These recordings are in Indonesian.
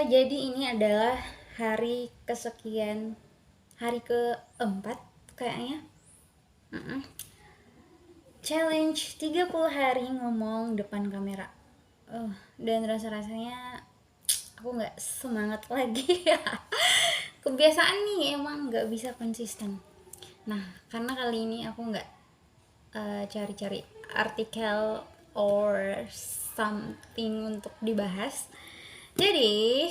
Jadi ini adalah hari kesekian, hari keempat kayaknya. Mm-mm. Challenge 30 hari ngomong depan kamera. Dan rasa-rasanya aku nggak semangat lagi. Kebiasaan nih emang nggak bisa konsisten. Nah, karena kali ini aku nggak cari-cari artikel or something untuk dibahas. Jadi,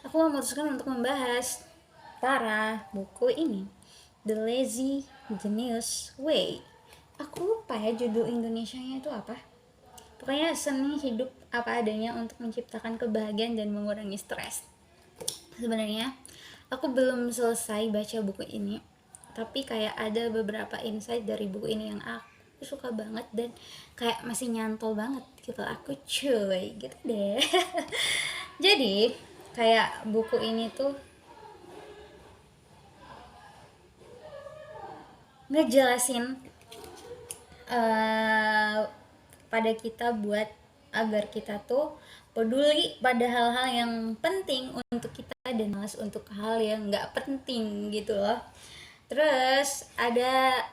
aku memutuskan untuk membahas para buku ini. The Lazy Genius Way. Aku lupa ya judul Indonesianya itu apa. Pokoknya seni hidup apa adanya untuk menciptakan kebahagiaan dan mengurangi stres. Sebenarnya aku belum selesai baca buku ini, tapi kayak ada beberapa insight dari buku ini yang aku suka banget dan kayak masih nyantol banget gitu aku cuy gitu deh. Jadi kayak buku ini tuh ngejelasin uh, pada kita buat agar kita tuh peduli pada hal-hal yang penting untuk kita dan malas untuk hal yang nggak penting gitu loh. Terus ada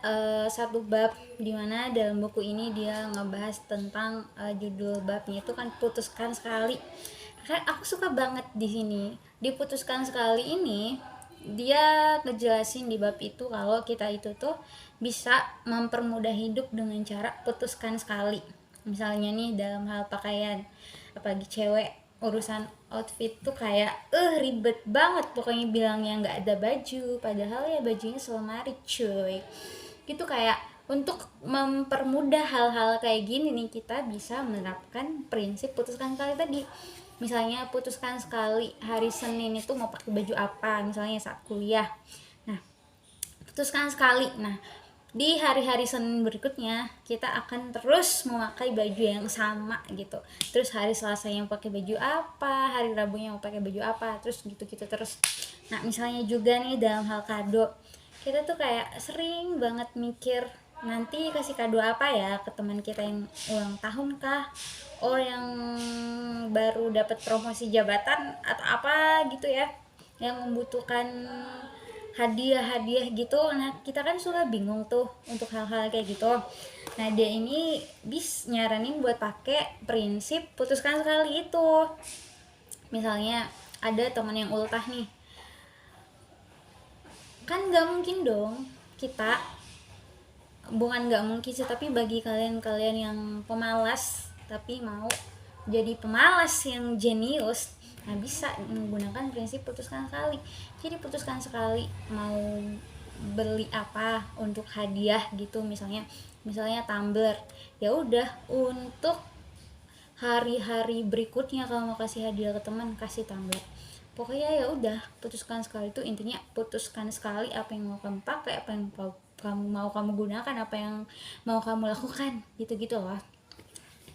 satu bab dimana dalam buku ini dia ngebahas tentang judul babnya itu kan putuskan sekali. Kan aku suka banget di sini. Diputuskan sekali ini dia ngejelasin di bab itu kalau kita itu tuh bisa mempermudah hidup dengan cara putuskan sekali. Misalnya nih dalam hal pakaian, apalagi cewek, urusan outfit tuh kayak ribet banget pokoknya bilangnya nggak ada baju padahal ya bajunya selemari cuy gitu. Kayak untuk mempermudah hal-hal kayak gini nih kita bisa menerapkan prinsip putuskan sekali tadi. Misalnya putuskan sekali hari Senin itu mau pakai baju apa misalnya saat kuliah. Nah, putuskan sekali. Nah, di hari-hari Senin berikutnya kita akan terus memakai baju yang sama gitu. Terus hari Selasa yang pakai baju apa, hari Rabunya mau pakai baju apa, terus gitu-gitu terus. Nah, misalnya juga nih dalam hal kado, kita tuh kayak sering banget mikir nanti kasih kado apa ya ke teman kita yang ulang tahun kah, or yang baru dapat promosi jabatan atau apa gitu ya, yang membutuhkan hadiah-hadiah gitu. Nah, kita kan suka bingung tuh untuk hal-hal kayak gitu. Nah, dia ini nyaranin buat pakai prinsip putuskan sekali itu. Misalnya ada teman yang ultah nih, kan nggak mungkin dong kita, bukan nggak mungkin sih, tapi bagi kalian-kalian yang pemalas tapi mau jadi pemalas yang jenius, nah bisa menggunakan prinsip putuskan sekali. Jadi putuskan sekali mau beli apa untuk hadiah gitu, misalnya tumbler, ya udah untuk hari-hari berikutnya kalau mau kasih hadiah ke teman kasih tumbler. Pokoknya ya udah putuskan sekali, itu intinya putuskan sekali apa yang mau kamu pakai, apa yang kamu gunakan, apa yang mau kamu lakukan gitu-gitu loh.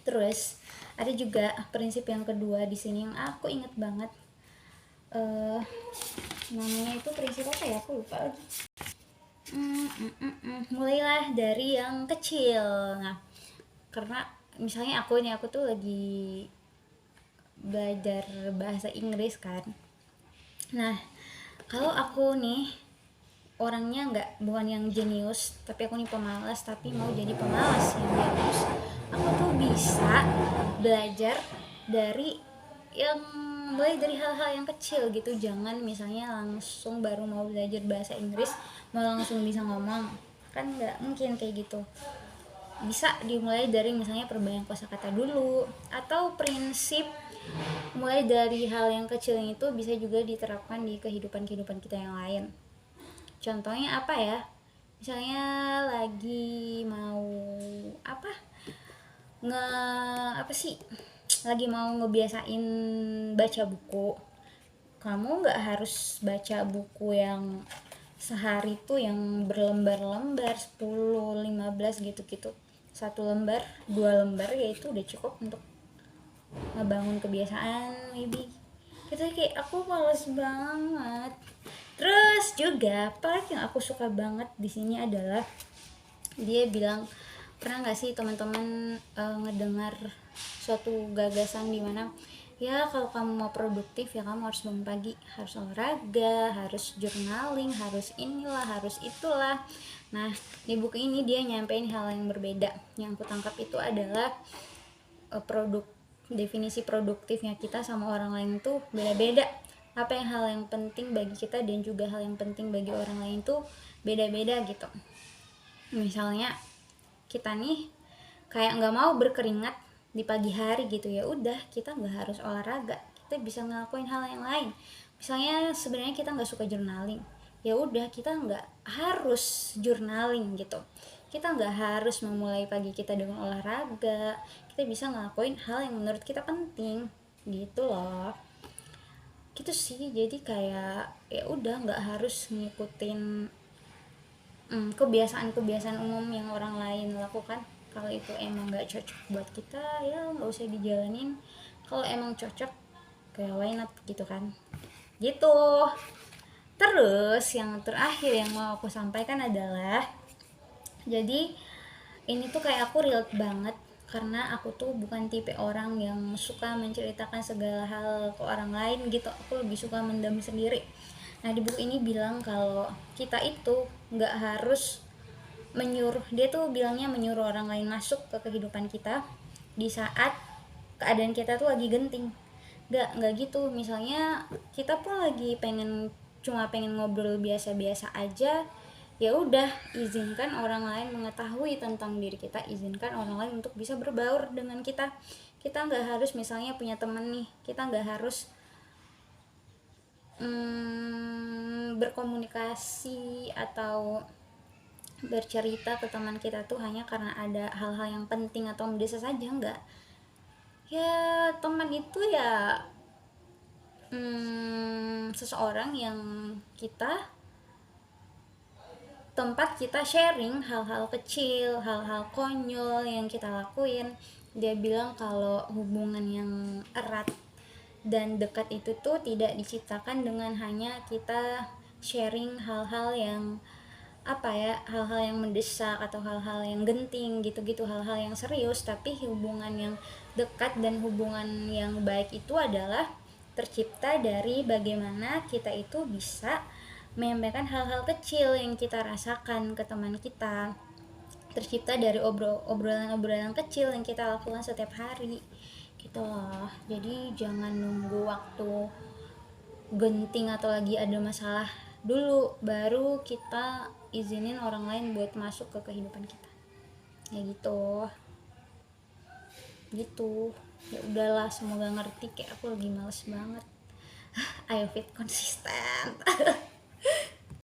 Terus ada juga prinsip yang kedua di sini yang aku inget banget. eh Namanya itu prinsip apa ya, aku lupa lagi. Mulailah dari yang kecil. Nah, karena misalnya aku tuh lagi belajar bahasa Inggris kan. Nah, kalau aku nih orangnya nggak, bukan yang jenius, tapi aku nih pemalas tapi mau jadi pemalas yang jenius, aku tuh bisa belajar dari yang mulai dari hal-hal yang kecil gitu. Jangan misalnya langsung baru mau belajar bahasa Inggris mau langsung bisa ngomong, kan nggak mungkin kayak gitu. Bisa dimulai dari misalnya perbanyak kosakata dulu, atau prinsip mulai dari hal yang kecil itu bisa juga diterapkan di kehidupan kita yang lain. Contohnya apa ya, misalnya lagi mau apa, nge apa sih, lagi mau ngebiasain baca buku. Kamu nggak harus baca buku yang sehari tuh yang berlembar-lembar 10 15 gitu-gitu. Satu lembar, dua lembar ya itu udah cukup untuk ngebangun kebiasaan maybe. Kita kayak aku males banget. Terus juga part yang aku suka banget di sini adalah dia bilang, pernah nggak sih teman-teman ngedengar suatu gagasan di mana Ya kalau kamu mau produktif ya kamu harus bangun pagi, harus olahraga, harus journaling, harus inilah, harus itulah. Nah di buku ini dia nyampein hal yang berbeda. Yang aku tangkap itu adalah definisi produktifnya kita sama orang lain tuh beda-beda. Apa yang hal yang penting bagi kita dan juga hal yang penting bagi orang lain tuh beda-beda gitu. Misalnya kita nih kayak nggak mau berkeringat di pagi hari gitu, ya udah kita nggak harus olahraga, kita bisa ngelakuin hal yang lain. Misalnya sebenarnya kita nggak suka journaling, ya udah kita nggak harus journaling gitu, kita nggak harus memulai pagi kita dengan olahraga, kita bisa ngelakuin hal yang menurut kita penting gitu loh. Gitu sih, jadi kayak ya udah nggak harus ngikutin kebiasaan-kebiasaan umum yang orang lain lakukan. Kalau itu emang nggak cocok buat kita ya nggak usah dijalanin, kalau emang cocok kayak why not gitu kan, gitu. Terus yang terakhir yang mau aku sampaikan adalah, jadi ini tuh kayak aku relate banget karena aku tuh bukan tipe orang yang suka menceritakan segala hal ke orang lain gitu, aku lebih suka mendam sendiri. Nah di buku ini bilang kalau kita itu nggak harus menyuruh, dia tuh bilangnya menyuruh orang lain masuk ke kehidupan kita di saat keadaan kita tuh lagi genting. Nggak gitu. Misalnya kita pun lagi cuma pengen ngobrol biasa-biasa aja, ya udah izinkan orang lain mengetahui tentang diri kita, izinkan orang lain untuk bisa berbaur dengan kita. Kita nggak harus misalnya punya temen nih, kita nggak harus berkomunikasi atau bercerita ke teman kita tuh hanya karena ada hal-hal yang penting atau mendesak saja. Enggak, ya teman itu ya seseorang yang tempat kita sharing hal-hal kecil, hal-hal konyol yang kita lakuin. Dia bilang kalau hubungan yang erat dan dekat itu tuh tidak diciptakan dengan hanya kita sharing hal-hal yang hal-hal yang mendesak atau hal-hal yang genting gitu-gitu, hal-hal yang serius. Tapi hubungan yang dekat dan hubungan yang baik itu adalah tercipta dari bagaimana kita itu bisa menyampaikan hal-hal kecil yang kita rasakan ke teman kita, tercipta dari obrolan-obrolan kecil yang kita lakukan setiap hari gitu loh. Jadi jangan nunggu waktu genting atau lagi ada masalah dulu baru kita izinin orang lain buat masuk ke kehidupan kita, ya gitu. Ya udahlah, semoga ngerti, kayak aku lagi males banget. Ayo fit konsisten.